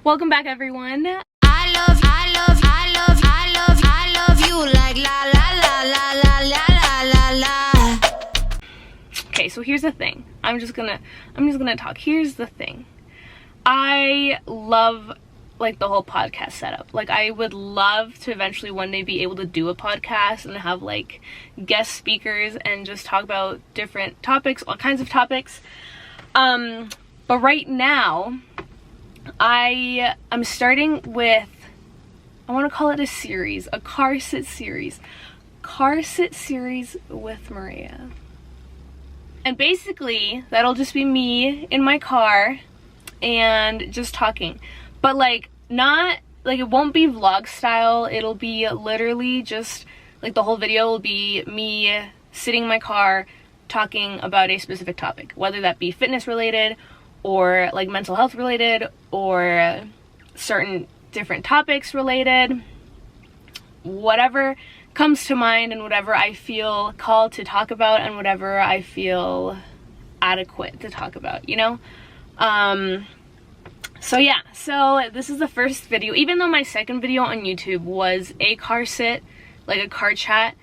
Welcome back, everyone. I love you like la la la la la la la la. Okay, so here's the thing. I'm just gonna talk. Here's the thing. I love like the whole podcast setup. Like, I would love to eventually one day be able to do a podcast and have like guest speakers and just talk about different topics, all kinds of topics. But right now I'm starting with, I want to call it a series, a CarChat series. CarChat series with Maria. And basically, that'll just be me in my car and just talking. But like, not, like, it won't be vlog style. It'll be literally just, like, the whole video will be me sitting in my car talking about a specific topic. Whether that be fitness related, or like mental health related, or certain different topics related, whatever comes to mind and whatever I feel called to talk about and whatever I feel adequate to talk about, you know? So yeah, so this is the first video, even though my second video on YouTube was a car sit, like a car chat,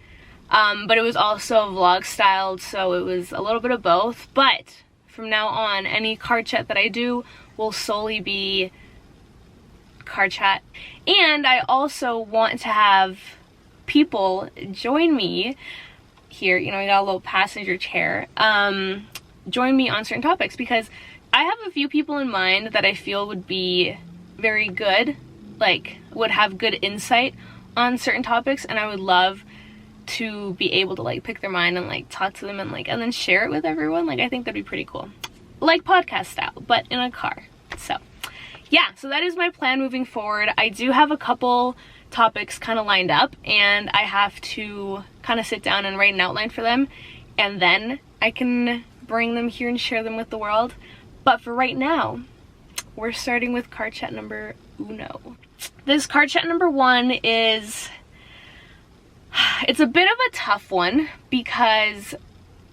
but it was also vlog styled, so it was a little bit of both. But from now on, any car chat that I do will solely be car chat. And I also want to have people join me here, you know, I got a little passenger chair, join me on certain topics, because I have a few people in mind that I feel would be very good, like would have good insight on certain topics, and I would love to be able to like pick their mind and like talk to them and like and then share it with everyone. Like, I think that'd be pretty cool, like podcast style, but in a car. So yeah, so that is my plan moving forward. I do have a couple topics kind of lined up, and I have to kind of sit down and write an outline for them, and then I can bring them here and share them with the world. But for right now, we're starting with CarChat number uno. This CarChat number one is, it's a bit of a tough one because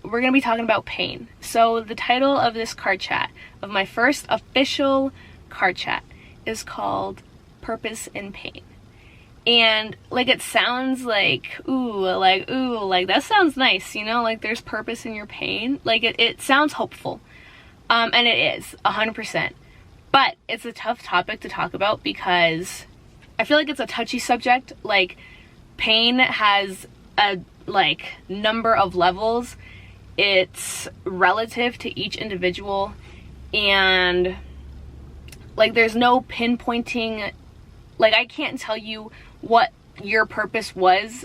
we're going to be talking about pain. So the title of this CarChat, of my first official CarChat, is called Purpose in Pain. And like, it sounds like, ooh, like that sounds nice, you know, like there's purpose in your pain. Like it sounds hopeful. And it is 100%, but it's a tough topic to talk about because I feel like it's a touchy subject. Like, pain has a like number of levels. It's relative to each individual, and like there's no pinpointing. Like, I can't tell you what your purpose was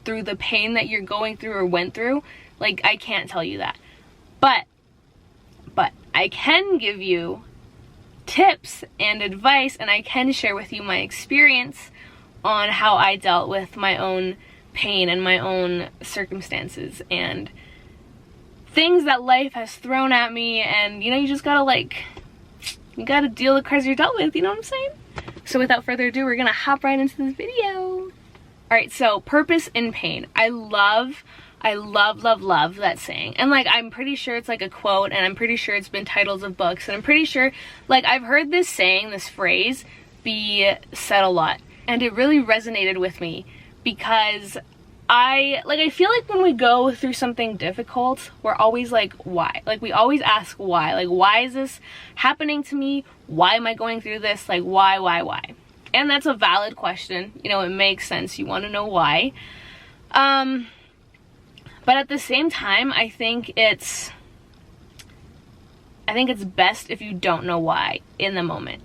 through the pain that you're going through or went through. Like, I can't tell you that, but I can give you tips and advice, and I can share with you my experience on how I dealt with my own pain and my own circumstances and things that life has thrown at me. And you know, you just gotta you gotta deal with the cards you're dealt with, you know what I'm saying? So without further ado, we're gonna hop right into this video. Alright, so purpose in pain. I love that saying. And like, I'm pretty sure it's like a quote, and I'm pretty sure it's been titles of books, and I'm pretty sure, like, I've heard this saying, this phrase be said a lot, and it really resonated with me because I feel like when we go through something difficult, we're always like, why? Like, we always ask why. Like, why is this happening to me? Why am I going through this? Like, why? And that's a valid question. You know, it makes sense. You want to know why. But at the same time, I think it's best if you don't know why in the moment.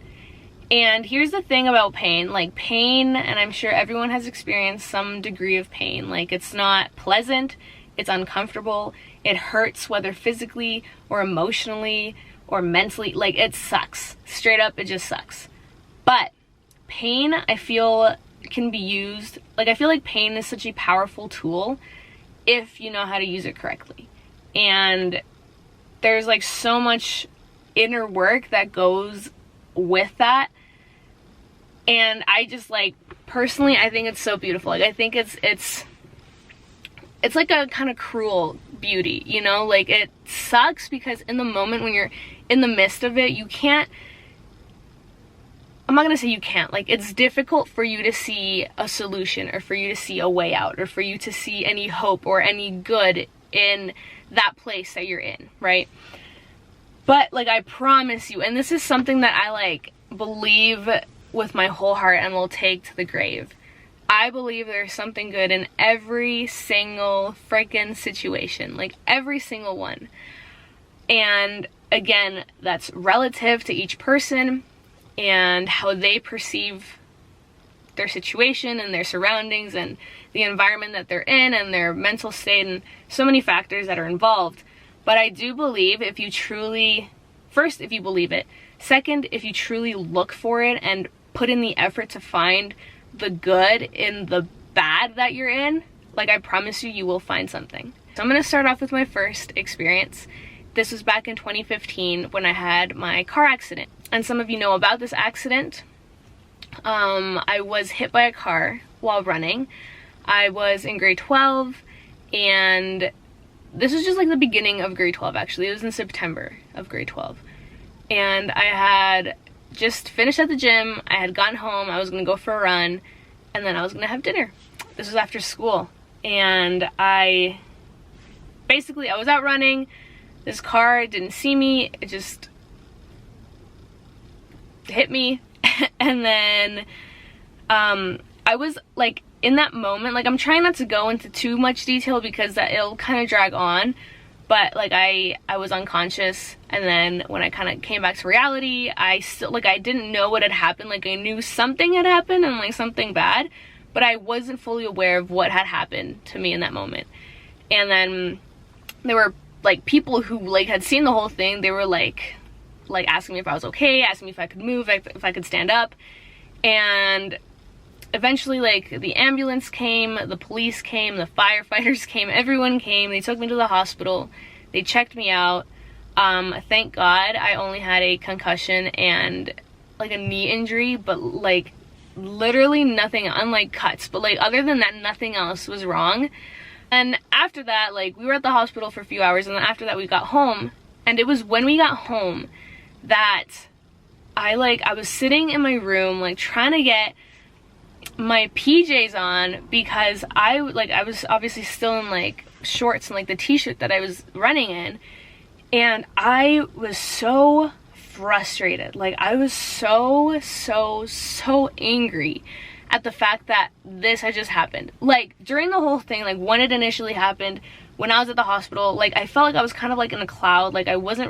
And here's the thing about pain. Like, pain, and I'm sure everyone has experienced some degree of pain. Like, it's not pleasant, it's uncomfortable, it hurts, whether physically or emotionally or mentally. Like, it sucks. Straight up, it just sucks. But pain, I feel, can be used, like, I feel like pain is such a powerful tool if you know how to use it correctly. And there's like so much inner work that goes with that, and I just, like, personally, I think it's so beautiful. Like, I think it's like a kind of cruel beauty, you know? Like, it sucks because in the moment when you're in the midst of it, you can't I'm not gonna say you can't, like, it's difficult for you to see a solution, or for you to see a way out, or for you to see any hope or any good in that place that you're in, right? But, like, I promise you, and this is something that I, like, believe with my whole heart and will take to the grave, I believe there's something good in every single freaking situation, like, every single one. And again, that's relative to each person and how they perceive their situation and their surroundings and the environment that they're in and their mental state, and so many factors that are involved. But I do believe if you truly, first, if you believe it, second, if you truly look for it and put in the effort to find the good in the bad that you're in, like, I promise you, you will find something. So I'm going to start off with my first experience. This was back in 2015 when I had my car accident. And some of you know about this accident. I was hit by a car while running. I was in grade 12, and this was just like the beginning of grade 12, actually. It was in September of grade 12. And I had just finished at the gym. I had gotten home. I was going to go for a run, and then I was going to have dinner. This was after school. And I was out running. This car didn't see me. It just hit me. And then I was like, in that moment, like, I'm trying not to go into too much detail because that it'll kind of drag on, but like I was unconscious, and then when I kind of came back to reality, I still, like, I didn't know what had happened. Like, I knew something had happened, and like something bad, but I wasn't fully aware of what had happened to me in that moment. And then there were like people who like had seen the whole thing. They were like asking me if I was okay, asking me if I could move, if I could stand up. And eventually, like, the ambulance came, the police came, the firefighters came, everyone came. They took me to the hospital. They checked me out. Thank God I only had a concussion and like a knee injury, but like literally nothing, unlike cuts, but like other than that, nothing else was wrong. And after that, like, we were at the hospital for a few hours, and then after that we got home. And it was when we got home that I was sitting in my room, like, trying to get my PJs on, because I was obviously still in like shorts and like the t-shirt that I was running in, and I was so frustrated. Like, I was so angry at the fact that this had just happened. Like, during the whole thing, like, when it initially happened, when I was at the hospital, like, I felt like I was kind of like in a cloud. Like, I was in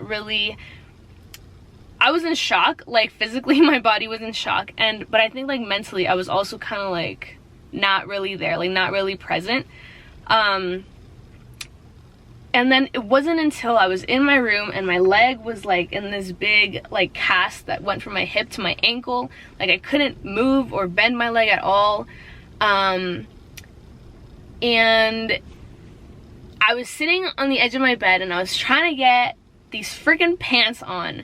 shock. Like, physically my body was in shock, but I think like mentally I was also kind of like not really there, like not really present. And then it wasn't until I was in my room and my leg was like in this big like cast that went from my hip to my ankle. Like, I couldn't move or bend my leg at all. And I was sitting on the edge of my bed, and I was trying to get these freaking pants on,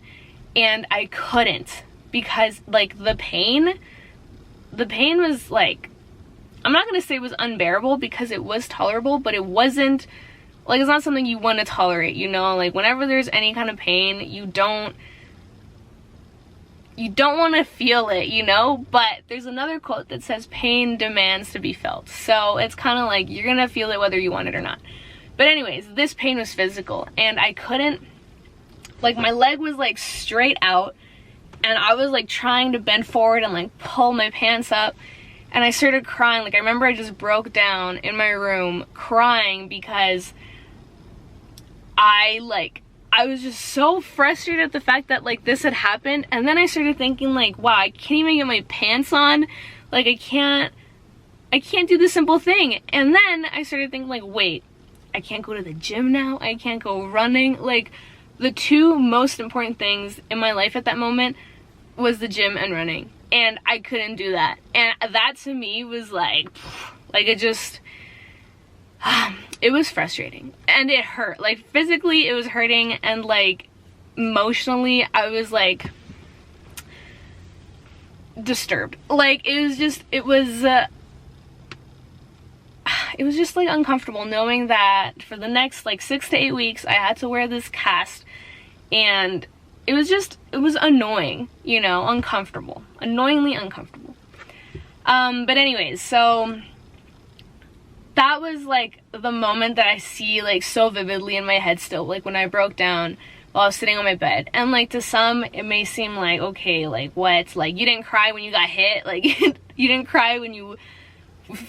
and I couldn't, because like the pain was like, I'm not gonna say it was unbearable, because it was tolerable, but it wasn't like, it's not something you want to tolerate, you know? Like, whenever there's any kind of pain, you don't want to feel it, you know? But there's another quote that says pain demands to be felt. So it's kind of like, you're gonna feel it whether you want it or not. But anyways, this pain was physical, and I couldn't, like, my leg was like straight out, and I was like trying to bend forward and like pull my pants up, and I started crying. Like, I remember I just broke down in my room crying, because I was just so frustrated at the fact that like this had happened. And then I started thinking like, wow, I can't even get my pants on. Like, I can't do the simple thing. And then I started thinking like, wait, I can't go to the gym now. I can't go running. Like, the two most important things in my life at that moment was the gym and running. And I couldn't do that. And that to me was like it just, it was frustrating, and it hurt. Like, physically it was hurting, and like emotionally I was like disturbed. Like, it was just like uncomfortable knowing that for the next like 6 to 8 weeks I had to wear this cast, and it was annoying, you know, uncomfortable, annoyingly uncomfortable. But anyways, so that was like the moment that I see like so vividly in my head still, like when I broke down while I was sitting on my bed. And like to some it may seem like, okay, like what, like you didn't cry when you got hit, like you didn't cry when you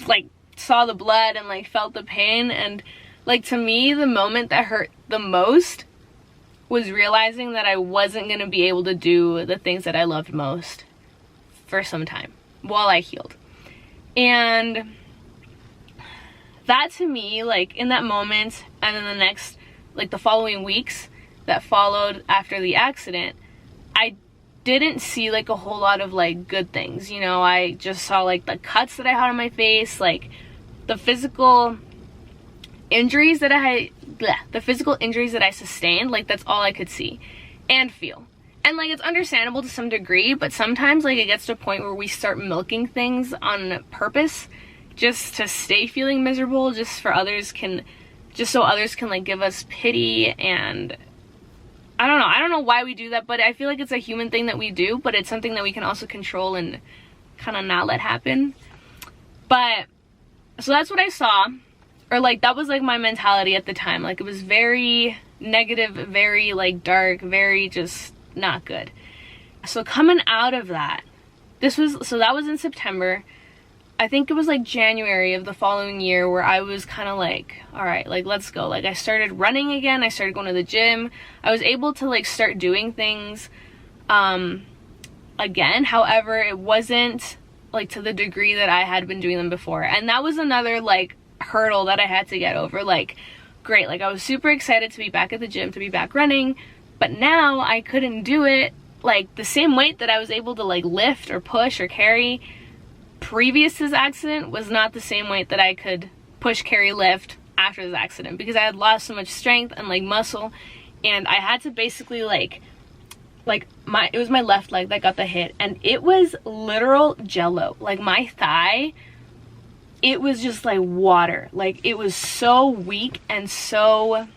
like saw the blood and like felt the pain. And like to me, the moment that hurt the most was realizing that I wasn't gonna be able to do the things that I loved most for some time while I healed. And that to me, like in that moment and then the next, like the following weeks that followed after the accident, I didn't see like a whole lot of like good things, you know. I just saw like the cuts that I had on my face, like the physical injuries that I sustained, like that's all I could see and feel. And like it's understandable to some degree, but sometimes like it gets to a point where we start milking things on purpose just to stay feeling miserable, just so others can like give us pity. And I don't know why we do that, but I feel like it's a human thing that we do, but it's something that we can also control and kind of not let happen. But so that's what I saw, or like that was like my mentality at the time. Like it was very negative, very like dark, very just not good. So coming out of that, that was in September. I think it was like January of the following year where I was kind of like, all right, like let's go. Like I started running again, I started going to the gym. I was able to like start doing things again. However, it wasn't like to the degree that I had been doing them before. And that was another like hurdle that I had to get over. Like great, like I was super excited to be back at the gym, to be back running, but now I couldn't do it like the same weight that I was able to like lift or push or carry previous to this accident was not the same weight that I could push, carry, lift after this accident, because I had lost so much strength and like muscle. And I had to basically it was my left leg that got the hit, and it was literal jello. Like my thigh, it was just like water. Like it was so weak and so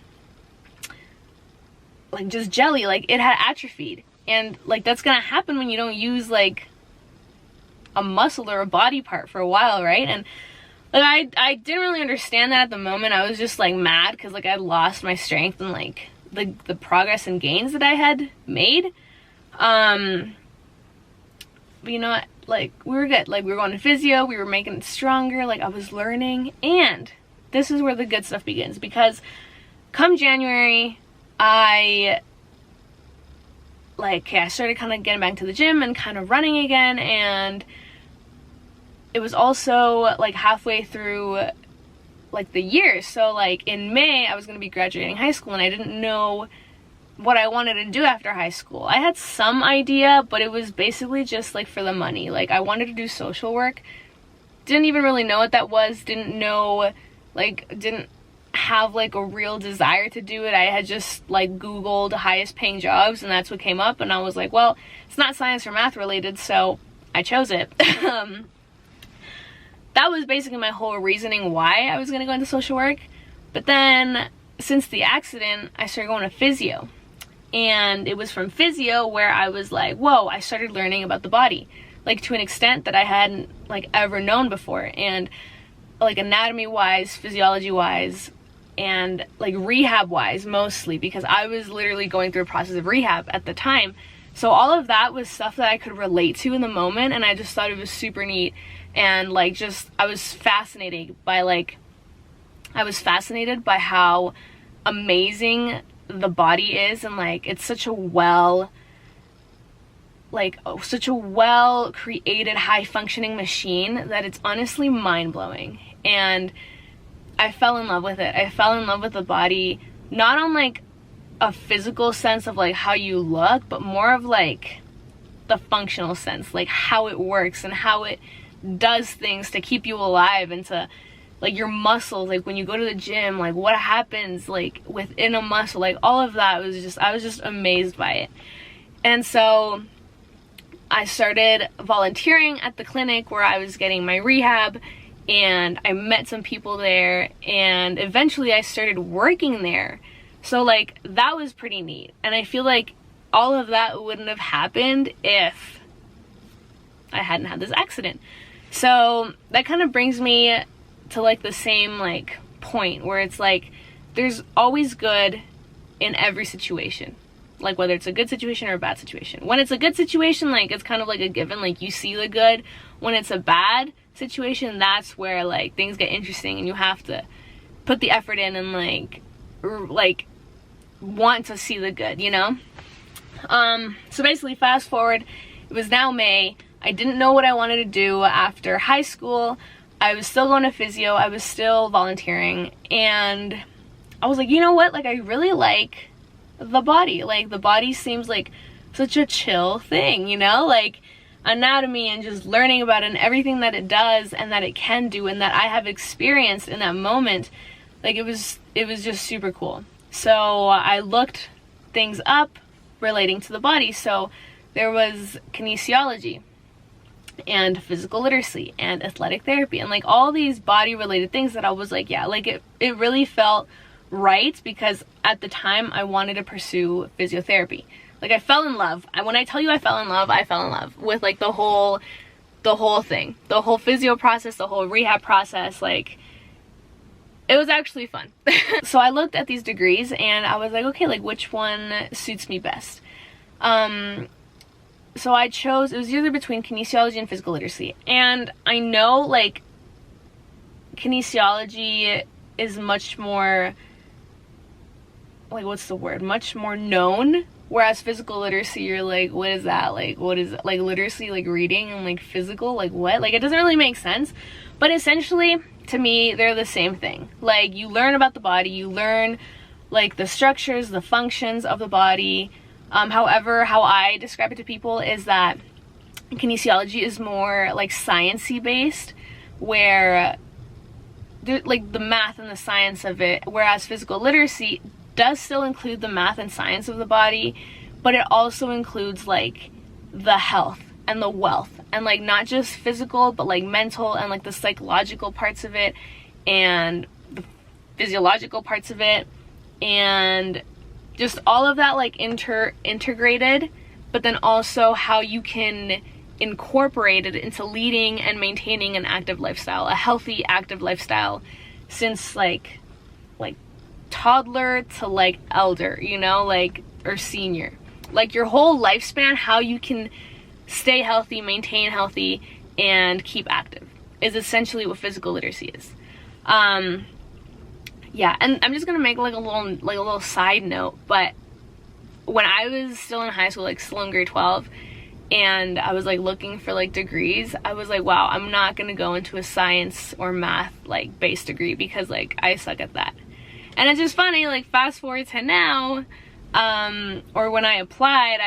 like just jelly, like it had atrophied. And like that's gonna happen when you don't use like a muscle or a body part for a while, right? And like I didn't really understand that at the moment. I was just like mad because like I had lost my strength and like the progress and gains that I had made. But you know what, like we were good. Like we were going to physio, we were making it stronger, like I was learning. And this is where the good stuff begins, because come January I started kind of getting back to the gym and kind of running again. And it was also like halfway through like the year, so like in May I was going to be graduating high school, and I didn't know what I wanted to do after high school. I had some idea, but it was basically just like for the money. Like I wanted to do social work, didn't even really know what that was, didn't have like a real desire to do it. I had just like googled highest paying jobs and that's what came up, and I was like, well, it's not science or math related, so I chose it. That was basically my whole reasoning why I was going to go into social work. But then since the accident I started going to physio, and it was from physio where I was like, whoa, I started learning about the body like to an extent that I hadn't like ever known before, and like anatomy wise, physiology wise, and like rehab wise mostly, because I was literally going through a process of rehab at the time. So all of that was stuff that I could relate to in the moment, and I just thought it was super neat. And like just I was fascinated by how amazing the body is, and like it's such a well created, high functioning machine that it's honestly mind-blowing. And I fell in love with it. I fell in love with the body, not on like a physical sense of like how you look, but more of like the functional sense, like how it works and how it does things to keep you alive, and to like your muscles, like when you go to the gym, like what happens like within a muscle, like all of that was just, I was just amazed by it. And so I started volunteering at the clinic where I was getting my rehab, and I met some people there, and eventually I started working there. So like that was pretty neat. And I feel like all of that wouldn't have happened if I hadn't had this accident. So that kind of brings me to like the same like point where it's like there's always good in every situation, like whether it's a good situation or a bad situation. When it's a good situation, like it's kind of like a given, like you see the good. When it's a bad situation, that's where like things get interesting and you have to put the effort in and like want to see the good, you know? So basically, fast forward, it was now May. I didn't know what I wanted to do after high school. I was still going to physio, I was still volunteering, and I was like, you know what, like I really like the body. Like the body seems like such a chill thing, you know, like anatomy and just learning about it and everything that it does and that it can do and that I have experienced in that moment. Like it was just super cool. So I looked things up relating to the body. So there was kinesiology and physical literacy and athletic therapy and like all these body related things that I was like, yeah, like it really felt right, because at the time I wanted to pursue physiotherapy. Like I fell in love. When I tell you I fell in love with like the whole thing, the whole physio process, the whole rehab process. Like it was actually fun. So I looked at these degrees and I was like, okay, like which one suits me best? So I chose, it was either between kinesiology and physical literacy. And I know like kinesiology is much more, like what's the word? Much more known. Whereas physical literacy, you're like, what is that? Like, what is, like literacy, like reading, and like physical, like what? Like it doesn't really make sense. But essentially, to me, they're the same thing. Like you learn about the body, you learn like the structures, the functions of the body. However, how I describe it to people is that kinesiology is more like sciencey based, where like the math and the science of it, whereas physical literacy does still include the math and science of the body, but it also includes like the health and the wealth and like not just physical but like mental and like the psychological parts of it and the physiological parts of it and just all of that like integrated, but then also how you can incorporate it into leading and maintaining an active lifestyle, a healthy active lifestyle, since like toddler to like elder, you know, like or senior, like your whole lifespan, how you can stay healthy, maintain healthy, and keep active is essentially what physical literacy is. Yeah, and I'm just gonna make like a little side note, but when I was still in high school, like still in grade 12, and I was like looking for like degrees, I was like, wow, I'm not gonna go into a science or math like based degree because like I suck at that. And it's just funny, like fast forward to now, or when I applied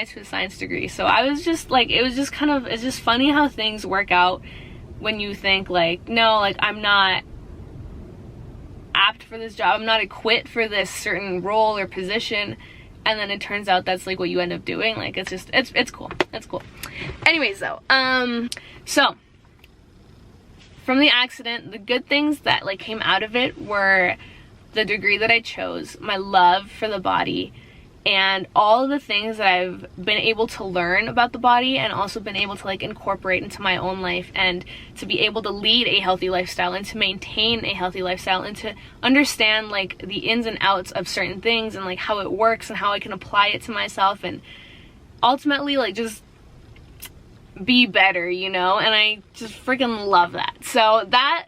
to a science degree. So I was just like, it's just funny how things work out when you think like, no, like I'm not apt for this job, I'm not equipped for this certain role or position, and then it turns out that's like what you end up doing. Like it's just, it's cool. It's cool. Anyways though, so from the accident, the good things that like came out of it were the degree that I chose, my love for the body, and all of the things that I've been able to learn about the body and also been able to like incorporate into my own life, and to be able to lead a healthy lifestyle and to maintain a healthy lifestyle and to understand like the ins and outs of certain things and like how it works and how I can apply it to myself and ultimately like just be better, you know. And I just freaking love that. So that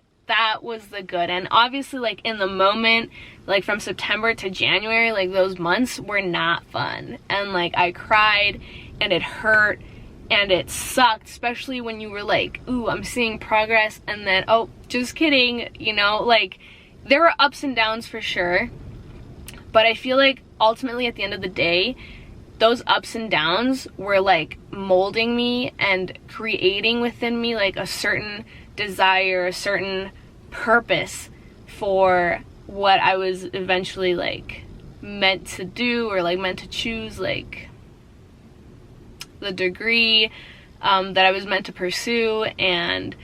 was the good. And obviously like in the moment, like from September to January, like those months were not fun, and like I cried and it hurt and it sucked, especially when you were like, ooh, I'm seeing progress, and then, oh, just kidding, you know. Like there were ups and downs for sure, but I feel like ultimately at the end of the day, those ups and downs were like molding me and creating within me like a certain desire, a certain purpose for what I was eventually like meant to do, or like meant to choose, like the degree that I was meant to pursue, and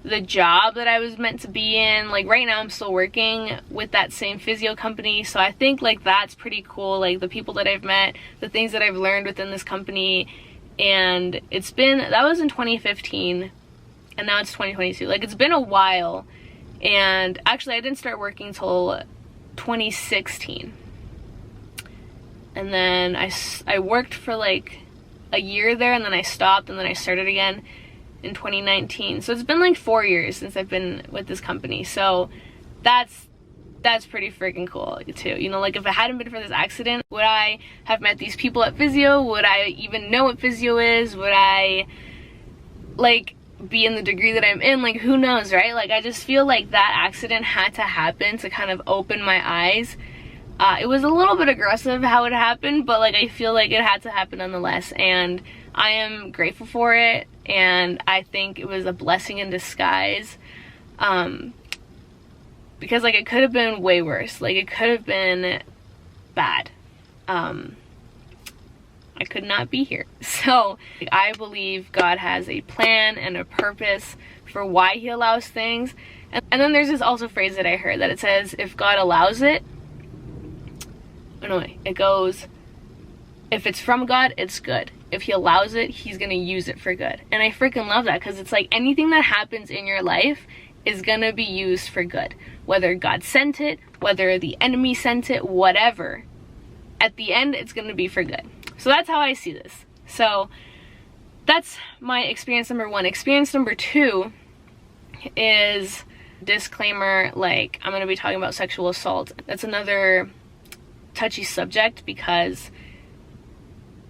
the job that I was meant to be in. Like right now I'm still working with that same physio company, so I think like that's pretty cool, like the people that I've met, the things that I've learned within this company. And it's been, that was in 2015 and now it's 2022. Like it's been a while. And actually I didn't start working till 2016, and then I worked for like a year there, and then I stopped, and then I started again in 2019. So it's been like 4 years since I've been with this company. So that's pretty freaking cool too. You know, like if it hadn't been for this accident, would I have met these people at physio? Would I even know what physio is? Would I like be in the degree that I'm in? Like who knows, right? Like I just feel like that accident had to happen to kind of open my eyes. It was a little bit aggressive how it happened, but like I feel like it had to happen nonetheless, and I am grateful for it, and I think it was a blessing in disguise, because like it could have been way worse. Like it could have been bad. I could not be here. So I believe God has a plan and a purpose for why he allows things. And then there's this also phrase that I heard that it says, if God allows it, oh no, it goes, if it's from God, it's good. If he allows it, he's gonna use it for good. And I freaking love that, because it's like anything that happens in your life is gonna be used for good. Whether God sent it, whether the enemy sent it, whatever. At the end, it's gonna be for good. So that's how I see this. So that's my experience number one. Experience number two is, disclaimer, like I'm gonna be talking about sexual assault. That's another touchy subject because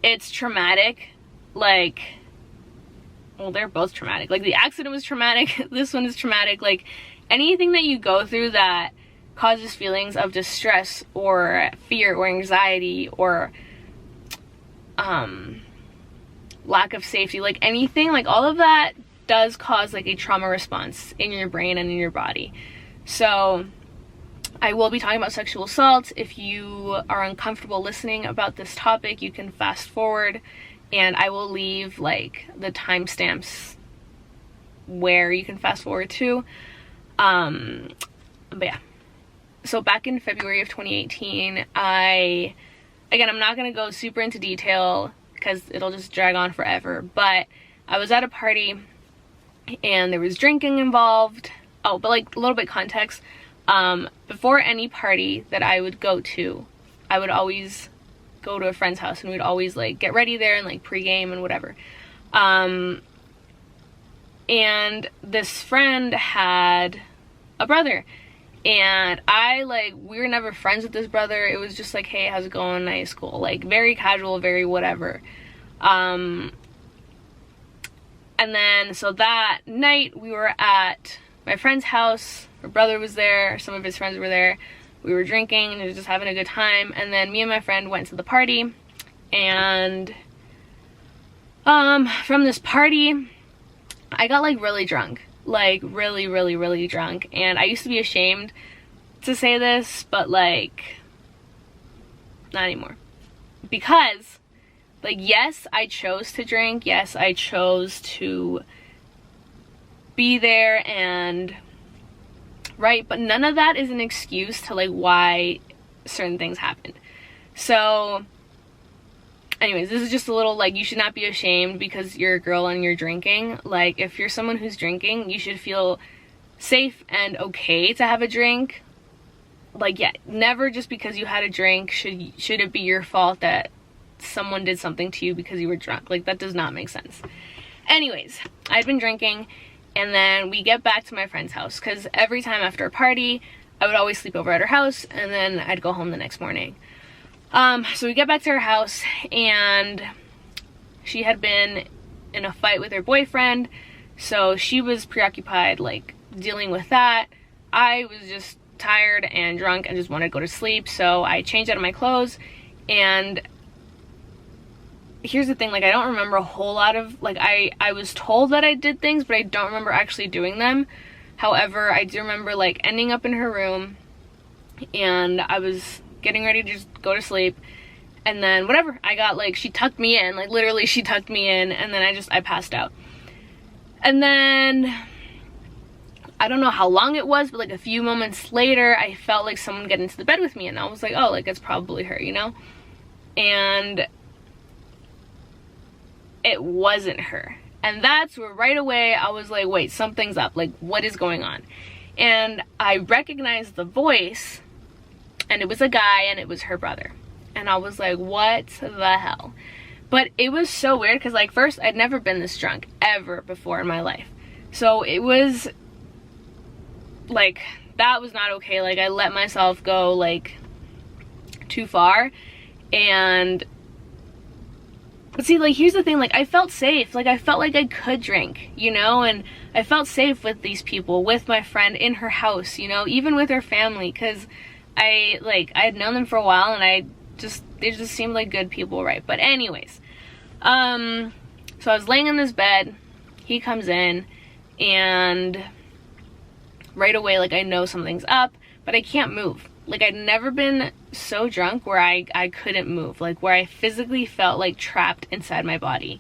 it's traumatic. Like, well, they're both traumatic. Like the accident was traumatic, this one is traumatic. Like anything that you go through that causes feelings of distress or fear or anxiety or lack of safety, like anything, like all of that does cause like a trauma response in your brain and in your body. So I will be talking about sexual assault. If you are uncomfortable listening about this topic, you can fast forward, and I will leave like the timestamps where you can fast forward to. But yeah. So back in February of 2018, I'm not going to go super into detail because it'll just drag on forever, but I was at a party and there was drinking involved. Oh, but like a little bit context. Before any party that I would go to, I would always go to a friend's house, and we'd always like get ready there and like pregame and whatever. And this friend had a brother, and we were never friends with this brother. It was just like, hey, how's it going? Nice, cool. Like very casual, very whatever. And then so that night we were at my friend's house. Her brother was there, some of his friends were there. We were drinking and just having a good time. And then me and my friend went to the party, and from this party I got like really drunk. Like really drunk. And I used to be ashamed to say this, but like not anymore, because like yes, I chose to drink, yes, I chose to be there, and right, but none of that is an excuse to like why certain things happened. So anyways, this is just a little like, you should not be ashamed because you're a girl and you're drinking. Like if you're someone who's drinking, you should feel safe and okay to have a drink. Like yeah, never just because you had a drink should it be your fault that someone did something to you because you were drunk. Like that does not make sense. Anyways, I'd been drinking, and then we get back to my friend's house, because every time after a party I would always sleep over at her house, and then I'd go home the next morning. So we get back to her house, and she had been in a fight with her boyfriend, so she was preoccupied like dealing with that. I was just tired and drunk and just wanted to go to sleep, so I changed out of my clothes. And here's the thing, like I don't remember a whole lot of, like I was told that I did things, but I don't remember actually doing them. However, I do remember like ending up in her room, and I was getting ready to just go to sleep, and then whatever, I got like, she tucked me in, like literally she tucked me in, and then I passed out. And then I don't know how long it was, but like a few moments later, I felt like someone get into the bed with me, and I was like, oh, like it's probably her, you know? And it wasn't her. And that's where right away I was like, wait, something's up. Like, what is going on? And I recognized the voice, and it was a guy, and it was her brother. And I was like, what the hell? But it was so weird because, like, first, I'd never been this drunk ever before in my life. So it was like, that was not okay. Like, I let myself go like too far. And but see, like, here's the thing, like, I felt safe. Like, I felt like I could drink, you know, and I felt safe with these people, with my friend in her house, you know, even with her family, because I had known them for a while, and they just seemed like good people, right? But anyways, so I was laying in this bed, he comes in, and right away, like, I know something's up, but I can't move. Like, I'd never been so drunk where I couldn't move, like, where I physically felt, like, trapped inside my body.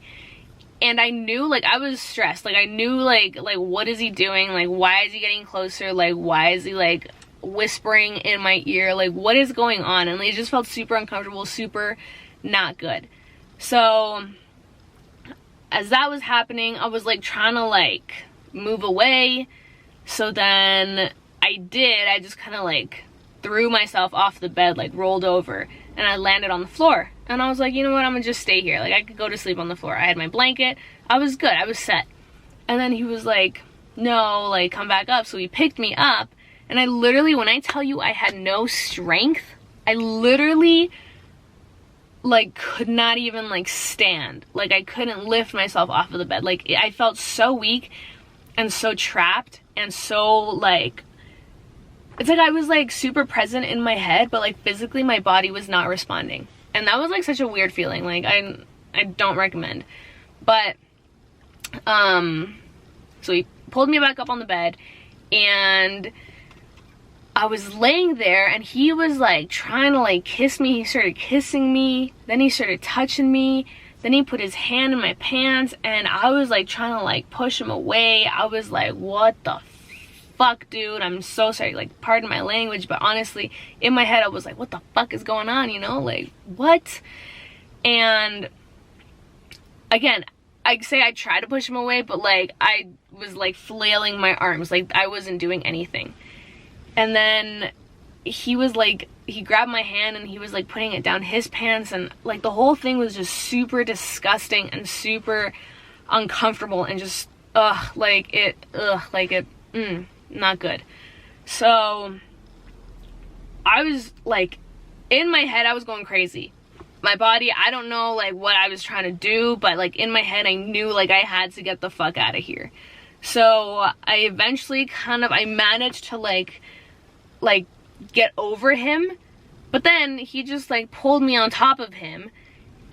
And I knew, like, I was stressed. Like, I knew, like, what is he doing? Like, why is he getting closer? Like, why is he, like, whispering in my ear? Like, what is going on? And, like, it just felt super uncomfortable, super not good. So, as that was happening, I was, like, trying to, like, move away. So then I just kind of, like, threw myself off the bed, like, rolled over, and I landed on the floor. And I was like, you know what, I'm gonna just stay here. Like, I could go to sleep on the floor. I had my blanket. I was good. I was set. And then he was like, no, like, come back up. So he picked me up, and I literally, when I tell you I had no strength, I literally, like, could not even, like, stand. Like, I couldn't lift myself off of the bed. Like, I felt so weak and so trapped and so, like, it's like I was, like, super present in my head, but, like, physically my body was not responding. And that was, like, such a weird feeling. Like, I don't recommend. But, so he pulled me back up on the bed, and I was laying there, and he was, like, trying to, like, kiss me. He started kissing me. Then he started touching me. Then he put his hand in my pants, and I was, like, trying to, like, push him away. I was like, what the fuck, dude? I'm so sorry. Like, pardon my language, but honestly, in my head, I was like, what the fuck is going on, you know? Like, what? And again, I say I tried to push him away, but, like, I was, like, flailing my arms. Like, I wasn't doing anything. And then he was, like, he grabbed my hand, and he was, like, putting it down his pants, and, like, the whole thing was just super disgusting and super uncomfortable, and just, not good. So I was, like, in my head, I was going crazy. My body, I don't know, like, what I was trying to do, but, like, in my head, I knew, like, I had to get the fuck out of here. So I eventually I managed to, like, get over him, but then he just, like, pulled me on top of him.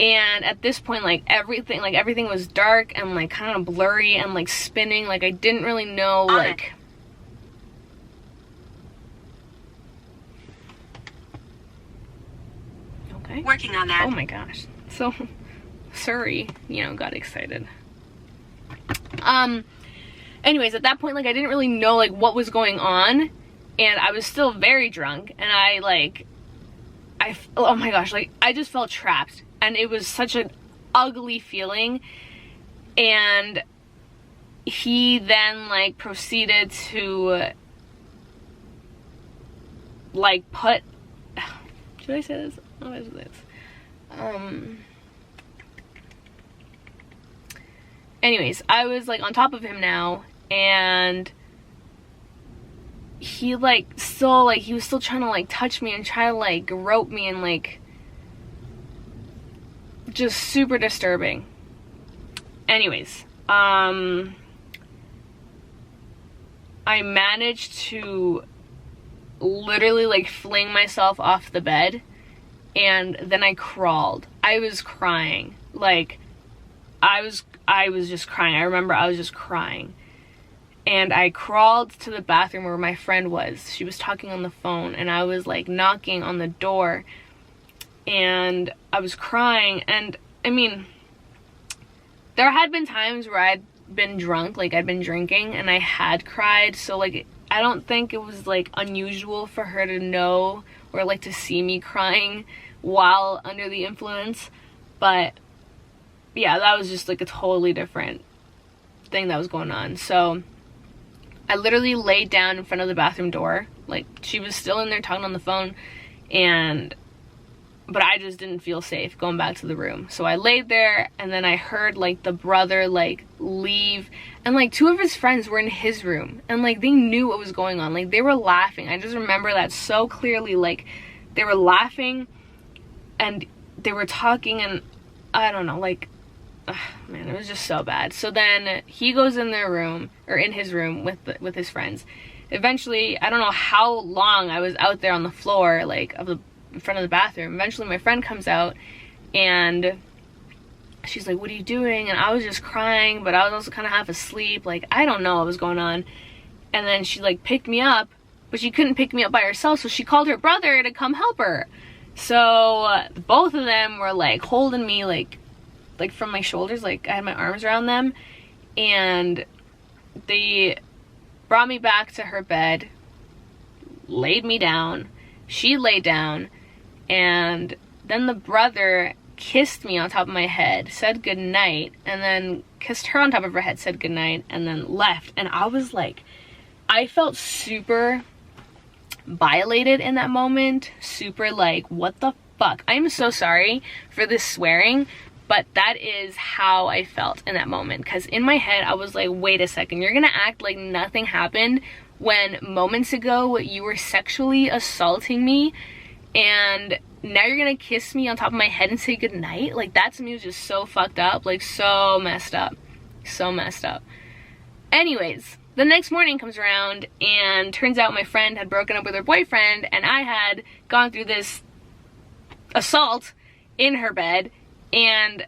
And at this point, like, everything was dark and, like, kind of blurry and, like, spinning. Like, I didn't really know, like, okay, Working on that. oh my gosh. So sorry, you know, got excited. Anyways, at that point, like, I didn't really know, like, what was going on, and I was still very drunk, and oh my gosh, like, I just felt trapped, and it was such an ugly feeling. And he then, like, proceeded to, like, should I say this? What is this? Anyways, I was, like, on top of him now, and he, like, still, like, he was still trying to, like, touch me and try to, like, grope me, and, like, just super disturbing. Anyways, I managed to literally, like, fling myself off the bed, and then I crawled. I was crying. Like, I was just crying. I remember I was just crying. And I crawled to the bathroom where my friend was. She was talking on the phone, and I was, like, knocking on the door, and I was crying. And I mean, there had been times where I'd been drunk, like I'd been drinking, and I had cried, so like I don't think it was like unusual for her to know or like to see me crying while under the influence. But yeah, that was just like a totally different thing that was going on. So I literally laid down in front of the bathroom door, like she was still in there talking on the phone, but I just didn't feel safe going back to the room. So I laid there, and then I heard like the brother like leave, and like two of his friends were in his room, and like they knew what was going on. Like they were laughing. I just remember that so clearly. Like they were laughing and they were talking, and I don't know, like man, it was just so bad. So then he goes in their room, or in his room with his friends. Eventually, I don't know how long I was out there on the floor, like in front of the bathroom. Eventually my friend comes out, and she's like, what are you doing? And I was just crying, but I was also kind of half asleep, like I don't know what was going on. And then she like picked me up, but she couldn't pick me up by herself, so she called her brother to come help her. So both of them were like holding me like from my shoulders, like I had my arms around them, and they brought me back to her bed, laid me down, she laid down, and then the brother kissed me on top of my head, said goodnight, and then kissed her on top of her head, said goodnight, and then left. And I was like, I felt super violated in that moment, super like, what the fuck? I'm so sorry for this swearing, but that is how I felt in that moment. Because in my head I was like, wait a second, you're gonna act like nothing happened when moments ago you were sexually assaulting me, and now you're gonna kiss me on top of my head and say goodnight? Like that to me was just so fucked up, like so messed up, so messed up. Anyways, the next morning comes around, and turns out my friend had broken up with her boyfriend, and I had gone through this assault in her bed, and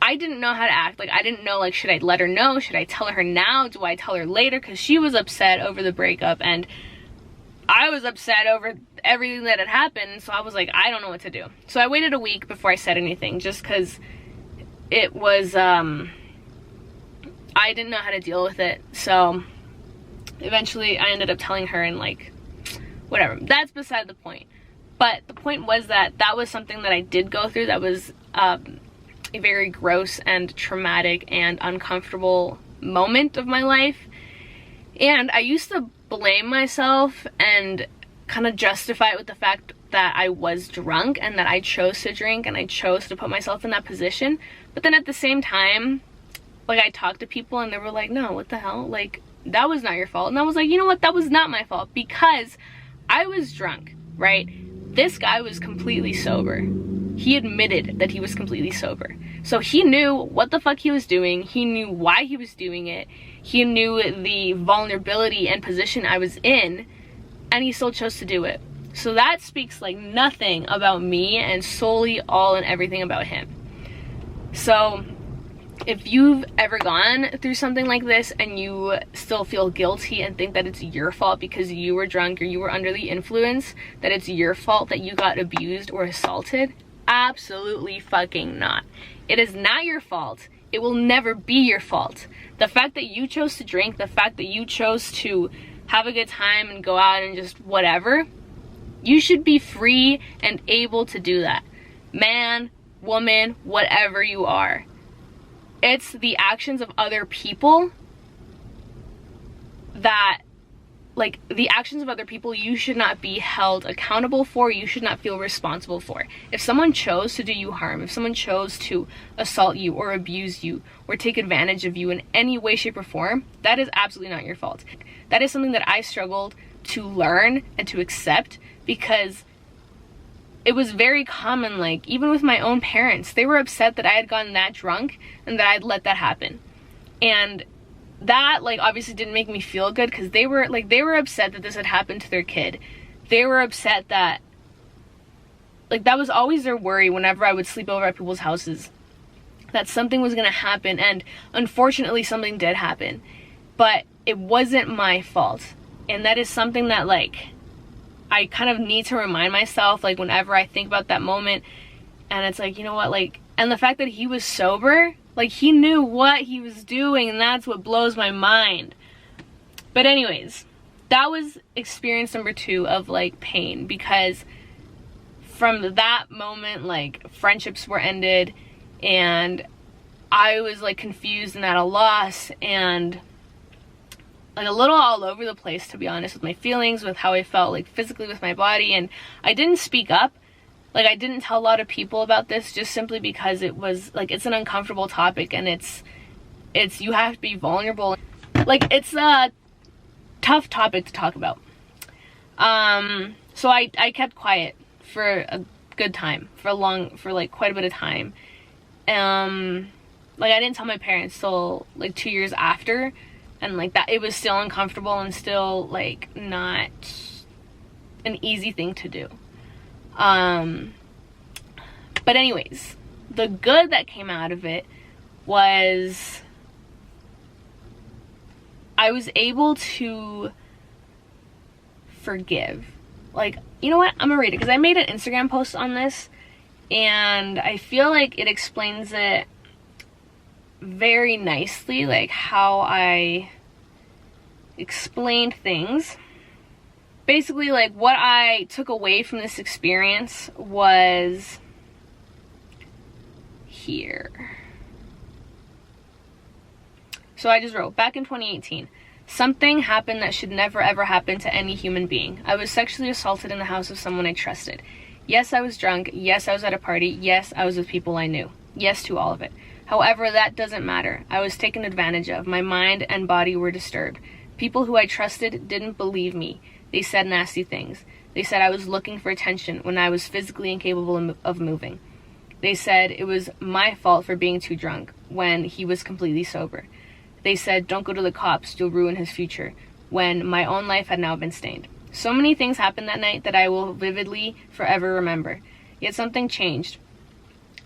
I didn't know how to act. Like I didn't know, like, should I let her know? Should I tell her now? Do I tell her later? Because she was upset over the breakup, and I was upset over everything that had happened. So I was like, I don't know what to do. So I waited a week before I said anything, just because it was I didn't know how to deal with it. So eventually I ended up telling her, and like whatever, that's beside the point. But the point was that that was something that I did go through, that was a very gross and traumatic and uncomfortable moment of my life. And I used to blame myself and kind of justify it with the fact that I was drunk and that I chose to drink and I chose to put myself in that position. But then at the same time, like, I talked to people and they were like, no, what the hell? Like, that was not your fault. And I was like, you know what? That was not my fault, because I was drunk, right? This guy was completely sober. He admitted that he was completely sober. So he knew what the fuck he was doing. He knew why he was doing it. He knew the vulnerability and position I was in, and he still chose to do it. So that speaks like nothing about me and solely all and everything about him. So if you've ever gone through something like this and you still feel guilty and think that it's your fault because you were drunk or you were under the influence, that it's your fault that you got abused or assaulted, absolutely fucking not. It is not your fault. It will never be your fault. The fact that you chose to drink, the fact that you chose to have a good time and go out and just whatever, you should be free and able to do that. Man, woman, whatever you are. It's the actions of other people that, like, the actions of other people you should not be held accountable for, you should not feel responsible for. If someone chose to do you harm, if someone chose to assault you or abuse you or take advantage of you in any way, shape, or form, that is absolutely not your fault. That is something that I struggled to learn and to accept, because it was very common, like, even with my own parents, they were upset that I had gotten that drunk and that I'd let that happen. And that, like, obviously didn't make me feel good, because they were upset that this had happened to their kid. They were upset that, like, that was always their worry whenever I would sleep over at people's houses, that something was gonna happen, and unfortunately something did happen. But it wasn't my fault. And that is something that, like, I kind of need to remind myself, like, whenever I think about that moment. And it's like, you know what, like, and the fact that he was sober, Like, he knew what he was doing, and that's what blows my mind. But anyways, that was experience number 2 of, like, pain, because from that moment, like, friendships were ended, and I was, like, confused and at a loss, and, like, a little all over the place, to be honest, with my feelings, with how I felt, like, physically with my body, and I didn't speak up. Like, I didn't tell a lot of people about this just simply because it was, like, it's an uncomfortable topic, and it's, you have to be vulnerable. Like, it's a tough topic to talk about. So I kept quiet for a good time, for like, quite a bit of time. Like, I didn't tell my parents till, like, 2 years after, and, like, that, it was still uncomfortable and still, like, not an easy thing to do. But anyways, the good that came out of it was I was able to forgive. Like, you know what? I'm gonna read it because I made an Instagram post on this, and I feel like it explains it very nicely, like how I explained things. Basically, like, what I took away from this experience was here. So I just wrote, back in 2018, something happened that should never ever happen to any human being. I was sexually assaulted in the house of someone I trusted. Yes, I was drunk. Yes, I was at a party. Yes, I was with people I knew. Yes to all of it. However, that doesn't matter. I was taken advantage of. My mind and body were disturbed. People who I trusted didn't believe me. They said nasty things. They said I was looking for attention when I was physically incapable of moving. They said it was my fault for being too drunk when he was completely sober. They said, don't go to the cops, you'll ruin his future, when my own life had now been stained. So many things happened that night that I will vividly forever remember. Yet something changed.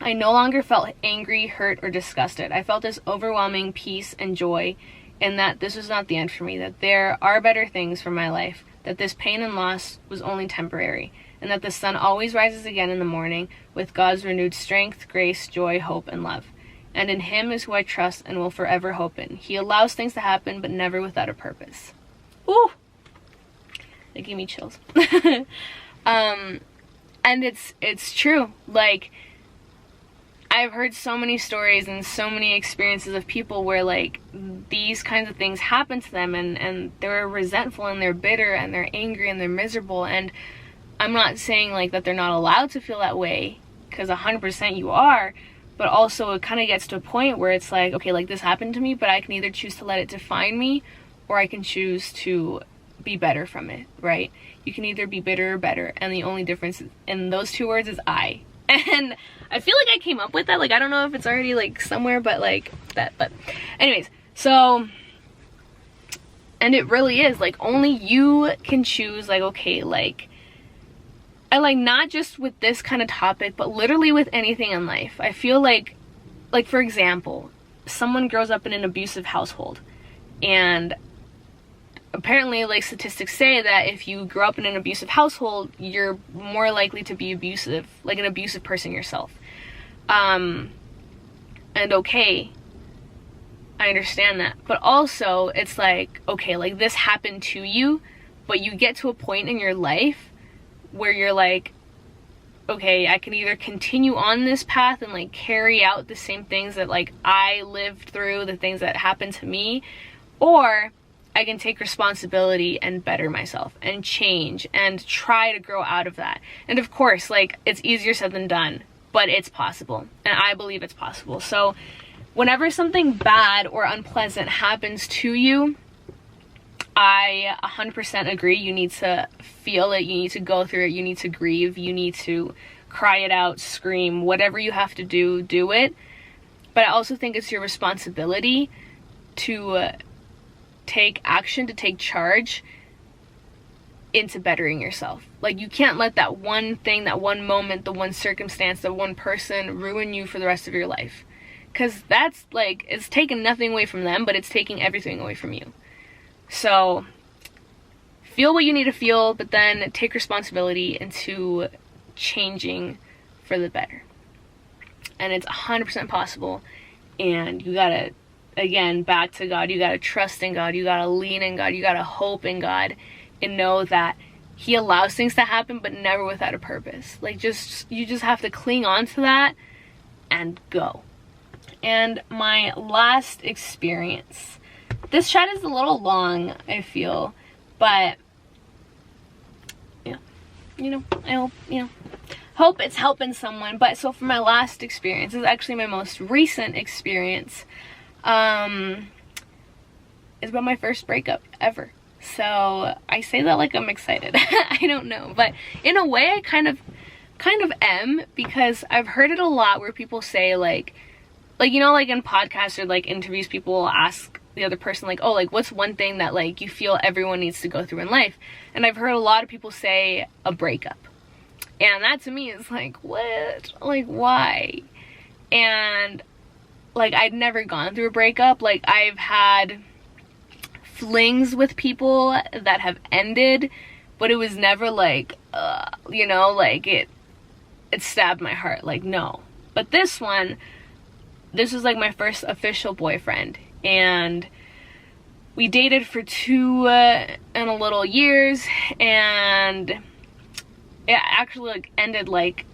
I no longer felt angry, hurt, or disgusted. I felt this overwhelming peace and joy in that this was not the end for me, that there are better things for my life, that this pain and loss was only temporary, and that the sun always rises again in the morning with God's renewed strength, grace, joy, hope, and love. And in him is who I trust and will forever hope in. He allows things to happen, but never without a purpose. Ooh! They give me chills. And it's true. Like, I've heard so many stories and so many experiences of people where, like, these kinds of things happen to them, and they're resentful and they're bitter and they're angry and they're miserable. And I'm not saying, like, that they're not allowed to feel that way, because 100% you are. But also it kind of gets to a point where it's like, okay, like, this happened to me, but I can either choose to let it define me, or I can choose to be better from it, right? You can either be bitter or better, and the only difference in those two words is I. And I feel like I came up with that. Like, I don't know if it's already, like, somewhere, but, like, that. But anyways, so, and it really is, like, only you can choose, like, okay, like, and, like, not just with this kind of topic, but literally with anything in life. I feel like, for example, someone grows up in an abusive household, and apparently, like, statistics say that if you grow up in an abusive household, you're more likely to be abusive, like an abusive person yourself. And okay, I understand that. But also, it's like, okay, like, this happened to you, but you get to a point in your life where you're like, okay, I can either continue on this path and, like, carry out the same things that, like, I lived through, the things that happened to me, or I can take responsibility and better myself and change and try to grow out of that. And of course, like, it's easier said than done, but it's possible, and I believe it's possible. So whenever something bad or unpleasant happens to you, I 100% agree. You need to feel it, you need to go through it, you need to grieve, you need to cry it out, scream, whatever you have to do, do it. But I also think it's your responsibility to take action, to take charge into bettering yourself. Like, you can't let that one thing, that one moment, the one circumstance, the one person ruin you for the rest of your life. Because that's, like, it's taking nothing away from them, but it's taking everything away from you. So feel what you need to feel, but then take responsibility into changing for the better. And it's 100% possible. and you gotta, again, back to God, you gotta trust in God, you gotta lean in God, you gotta hope in God, and know that He allows things to happen, but never without a purpose. Like, you just have to cling on to that and go. And my last experience, this chat is a little long, I feel, but yeah, I hope it's helping someone. But so for my last experience, this is actually my most recent experience, is about my first breakup ever. So I say that like I'm excited. I don't know, but in a way I kind of am, because I've heard it a lot where people say like in podcasts or like interviews, people will ask the other person like, oh, like what's one thing that like you feel everyone needs to go through in life? And I've heard a lot of people say a breakup. And that to me is like, what? Like, why? And like, I'd never gone through a breakup. Like, I've had flings with people that have ended, but it was never like, like it stabbed my heart. Like, no. But this was like my first official boyfriend, and we dated for 2 and a little years, and it actually like ended like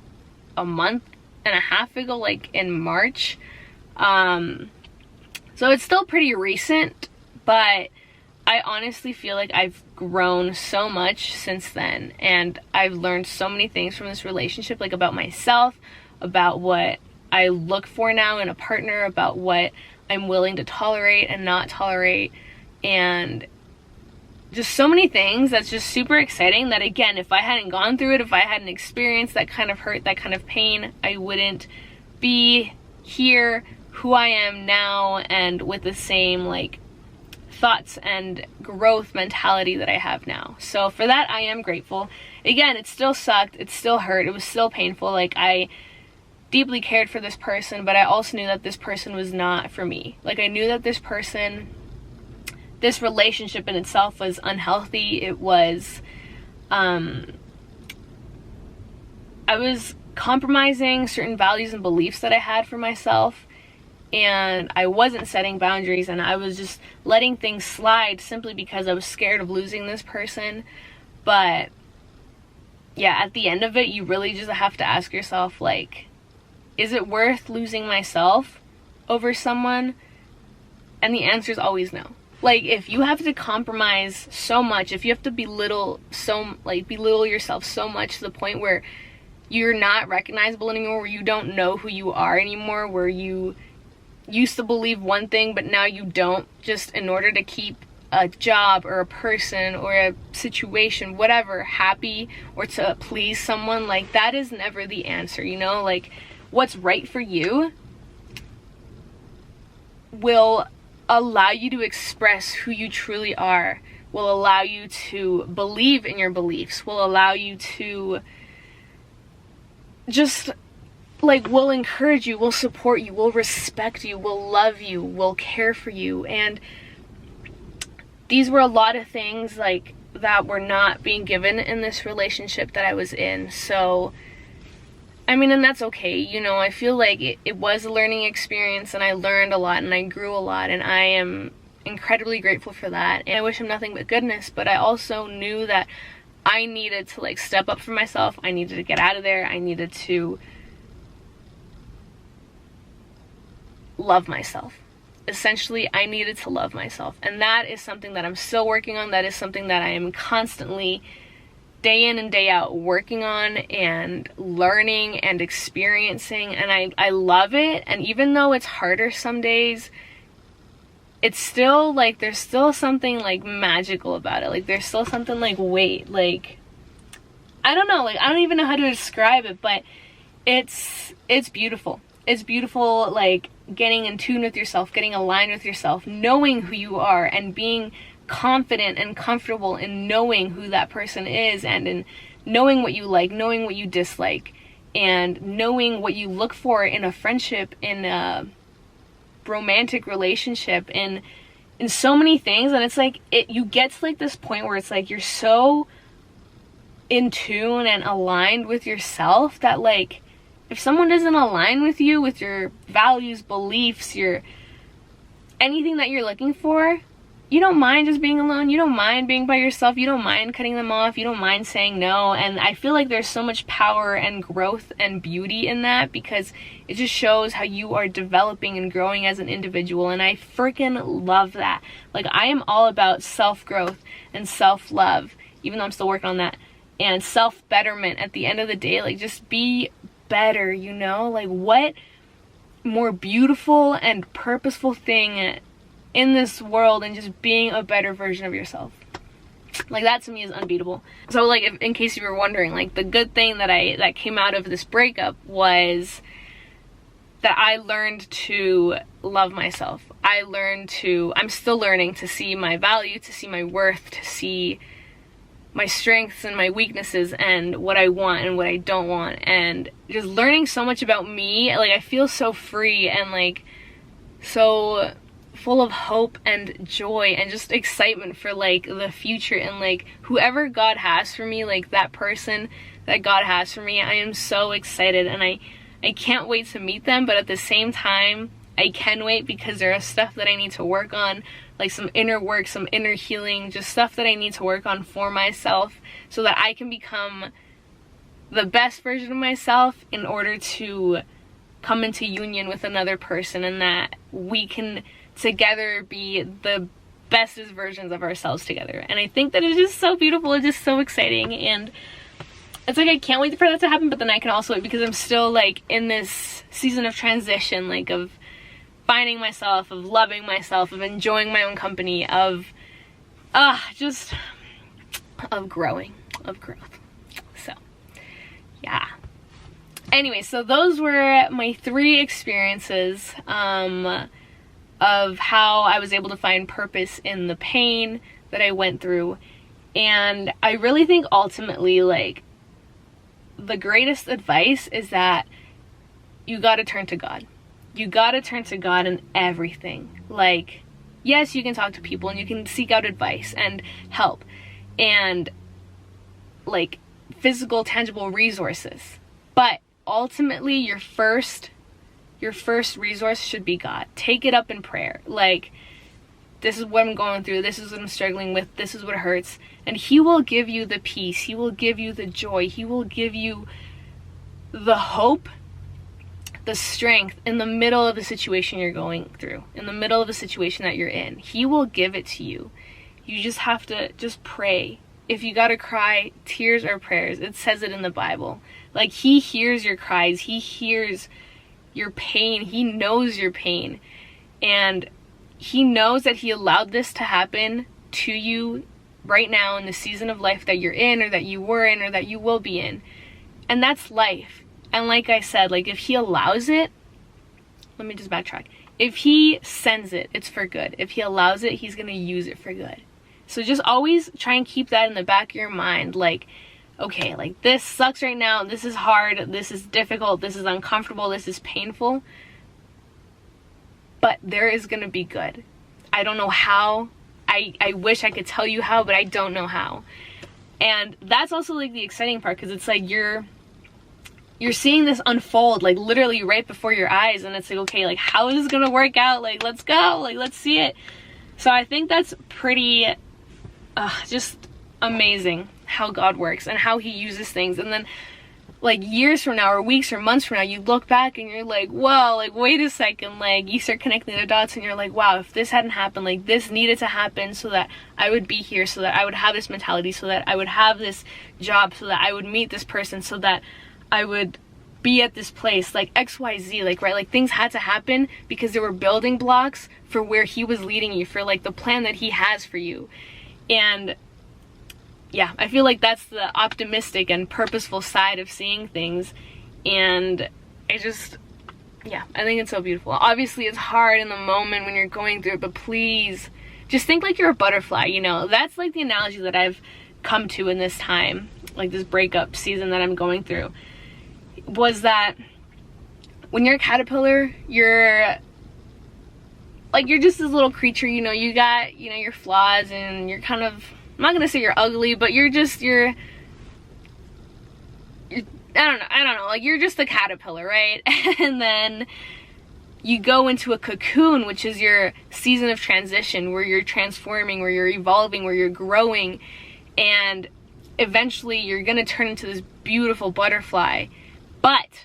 a month and a half ago, like in March. So it's still pretty recent, but I honestly feel like I've grown so much since then, and I've learned so many things from this relationship, like about myself, about what I look for now in a partner, about what I'm willing to tolerate and not tolerate, and just so many things that's just super exciting that, again, if I hadn't gone through it, if I hadn't experienced that kind of hurt, that kind of pain, I wouldn't be here who I am now and with the same like thoughts and growth mentality that I have now. So for that, I am grateful. Again, it still sucked, it still hurt, it was still painful. Like, I deeply cared for this person, but I also knew that this person was not for me. Like, I knew that this relationship in itself was unhealthy. It was, I was compromising certain values and beliefs that I had for myself, and I wasn't setting boundaries, and I was just letting things slide simply because I was scared of losing this person. But yeah, at the end of it, you really just have to ask yourself, like, is it worth losing myself over someone? And the answer is always no. Like, if you have to compromise so much, if you have to belittle yourself so much to the point where you're not recognizable anymore, where you don't know who you are anymore, where you used to believe one thing but now you don't, just in order to keep a job or a person or a situation, whatever, happy, or to please someone, like, that is never the answer, like, what's right for you will allow you to express who you truly are, will allow you to believe in your beliefs, will allow you to just, like, will encourage you, will support you, will respect you, will love you, will care for you. And these were a lot of things, like, that were not being given in this relationship that I was in. So, I mean, and that's okay, I feel like it was a learning experience, and I learned a lot, and I grew a lot, and I am incredibly grateful for that, and I wish him nothing but goodness. But I also knew that I needed to, like, step up for myself. I needed to get out of there. I needed to love myself. Essentially, I needed to love myself, and that is something that I'm still working on. That is something that I am constantly, day in and day out, working on and learning and experiencing, and I love it. And even though it's harder some days, it's still, like, there's still something, like, magical about it. Like, there's still something, like, wait, like, I don't know, like, I don't even know how to describe it, but it's beautiful. It's beautiful, like, getting in tune with yourself, getting aligned with yourself, knowing who you are, and being confident and comfortable in knowing who that person is, and in knowing what you like, knowing what you dislike, and knowing what you look for in a friendship, in a romantic relationship, in so many things. And it's like, you get to, like, this point where it's like you're so in tune and aligned with yourself that, like, if someone doesn't align with you, with your values, beliefs, your anything that you're looking for, you don't mind just being alone. You don't mind being by yourself. You don't mind cutting them off. You don't mind saying no. And I feel like there's so much power and growth and beauty in that, because it just shows how you are developing and growing as an individual. And I freaking love that. Like, I am all about self-growth and self-love, even though I'm still working on that, and self-betterment at the end of the day. Like, just be better, you know? Like, what more beautiful and purposeful thing in this world and just being a better version of yourself. Like, that to me is unbeatable. So, like, in case you were wondering, like, the good thing that came out of this breakup was that I learned to love myself. I'm still learning to see my value, to see my worth, to see my strengths and my weaknesses and what I want and what I don't want, and just learning so much about me. Like, I feel so free and, like, so full of hope and joy and just excitement for, like, the future and, like, whoever God has for me, like, that person that God has for me. I am so excited, and I can't wait to meet them, but at the same time, I can wait because there is stuff that I need to work on, like some inner work, some inner healing, just stuff that I need to work on for myself so that I can become the best version of myself in order to come into union with another person, and that we can together be the bestest versions of ourselves together. And I think that it's just so beautiful. It's just so exciting, and it's like I can't wait for that to happen, but then I can also wait because I'm still, like, in this season of transition, like, of finding myself, of loving myself, of enjoying my own company, of just of growth. So yeah, anyway, so those were my 3 experiences of how I was able to find purpose in the pain that I went through. And I really think ultimately, like, the greatest advice is that you gotta turn to God. You gotta turn to God in everything. Like, yes, you can talk to people and you can seek out advice and help and, like, physical, tangible resources. But ultimately, your first resource should be God. Take it up in prayer. Like, this is what I'm going through. This is what I'm struggling with. This is what hurts. And He will give you the peace. He will give you the joy. He will give you the hope, the strength in the middle of the situation you're going through, in the middle of the situation that you're in. He will give it to you. You just have to just pray. If you gotta cry, tears are prayers. It says it in the Bible. Like, He hears your cries. He hears your pain. He knows your pain. And He knows that He allowed this to happen to you right now in the season of life that you're in, or that you were in, or that you will be in. And that's life. And like I said, like, if He allows it, let me just backtrack. If He sends it, it's for good. If He allows it, He's going to use it for good. So just always try and keep that in the back of your mind. Like, okay, like, this sucks right now. This is hard. This is difficult. This is uncomfortable. This is painful. But there is going to be good. I don't know how. I wish I could tell you how, but I don't know how. And that's also, like, the exciting part, because it's like you're seeing this unfold, like, literally right before your eyes, and it's like, okay, like, how is this gonna work out? Like, let's go, like, let's see it. So I think that's pretty just amazing how God works and how He uses things. And then, like, years from now or weeks or months from now, you look back and you're like, whoa, like, wait a second, like, you start connecting the dots and you're like, wow, if this hadn't happened, like, this needed to happen so that I would be here, so that I would have this mentality, so that I would have this job, so that I would meet this person, so that I would be at this place, like, XYZ, like, right, like, things had to happen because there were building blocks for where He was leading you, for, like, the plan that He has for you. And yeah, I feel like that's the optimistic and purposeful side of seeing things. And I think it's so beautiful. Obviously, it's hard in the moment when you're going through it, but please just think like you're a butterfly, you know? That's, like, the analogy that I've come to in this time, like, this breakup season that I'm going through, was that when you're a caterpillar, you're just this little creature, you know? You got, you know, your flaws, and you're kind of, I'm not gonna say you're ugly, but you're I don't know, like you're just a caterpillar, right? And then you go into a cocoon, which is your season of transition, where you're transforming, where you're evolving, where you're growing, and eventually you're gonna turn into this beautiful butterfly. But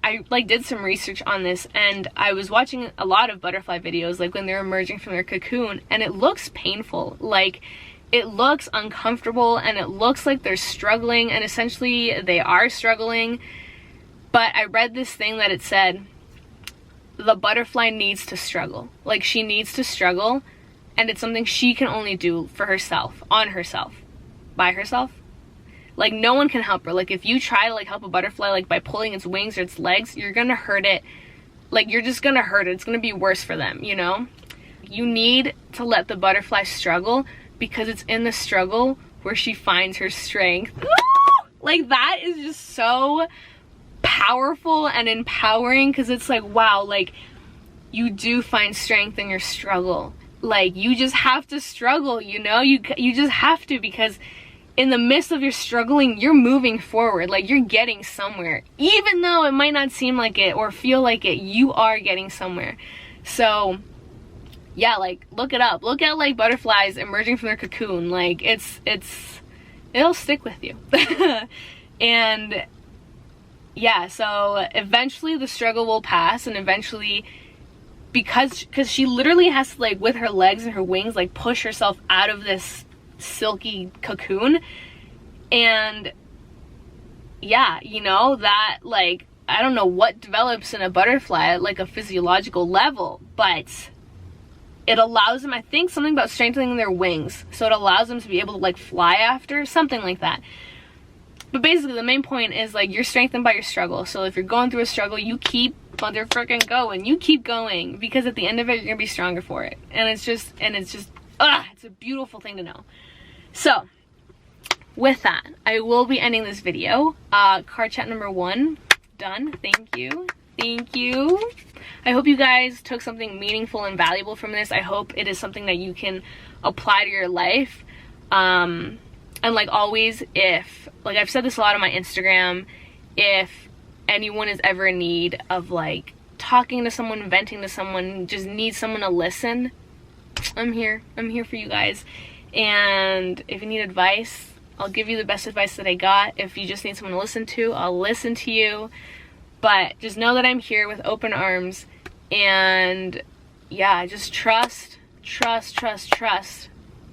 I like did some research on this, and I was watching a lot of butterfly videos, like when they're emerging from their cocoon, and it looks painful. Like, it looks uncomfortable, and it looks like they're struggling, and essentially they are struggling. But I read this thing that it said the butterfly needs to struggle. Like, she needs to struggle, and it's something she can only do for herself, on herself, by herself. Like, no one can help her. Like, if you try to like help a butterfly like by pulling its wings or its legs, you're gonna hurt it. Like, you're just gonna hurt it. It's gonna be worse for them, you know? You need to let the butterfly struggle, because it's in the struggle where she finds her strength. Like, that is just so powerful and empowering, because it's like, wow, like, you do find strength in your struggle. Like, you just have to struggle, you know? You just have to, because in the midst of your struggling, you're moving forward. Like, you're getting somewhere. Even though it might not seem like it or feel like it, you are getting somewhere. So yeah, like, look it up. Look at like butterflies emerging from their cocoon. Like, it'll stick with you. And yeah, so eventually the struggle will pass, and eventually, because she literally has to, like, with her legs and her wings, like, push herself out of this silky cocoon. And yeah, you know, that, like, I don't know what develops in a butterfly at like a physiological level, but it allows them, I think, something about strengthening their wings, so it allows them to be able to like fly after, something like that. But basically the main point is, like, you're strengthened by your struggle. So if you're going through a struggle, you keep motherfucking going. You keep going, because at the end of it, you're gonna be stronger for it. And it's just it's a beautiful thing to know. So with that, I will be ending this video. CarChat number 1 done. Thank you. I hope you guys took something meaningful and valuable from this. I hope it is something that you can apply to your life. And like always, if, like I've said this a lot on my Instagram, if anyone is ever in need of like talking to someone, venting to someone, just need someone to listen, I'm here for you guys. And if you need advice, I'll give you the best advice that I got. If you just need someone to listen to, I'll listen to you. But just know that I'm here with open arms. And yeah, just trust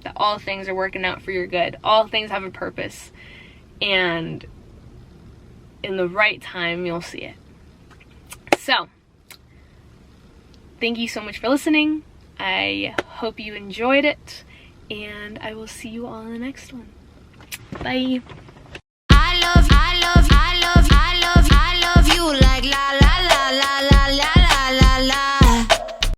that all things are working out for your good. All things have a purpose, and in the right time you'll see it. So thank you so much for listening. I hope you enjoyed it, and I will see you all in the next one. Bye. I love you like la la.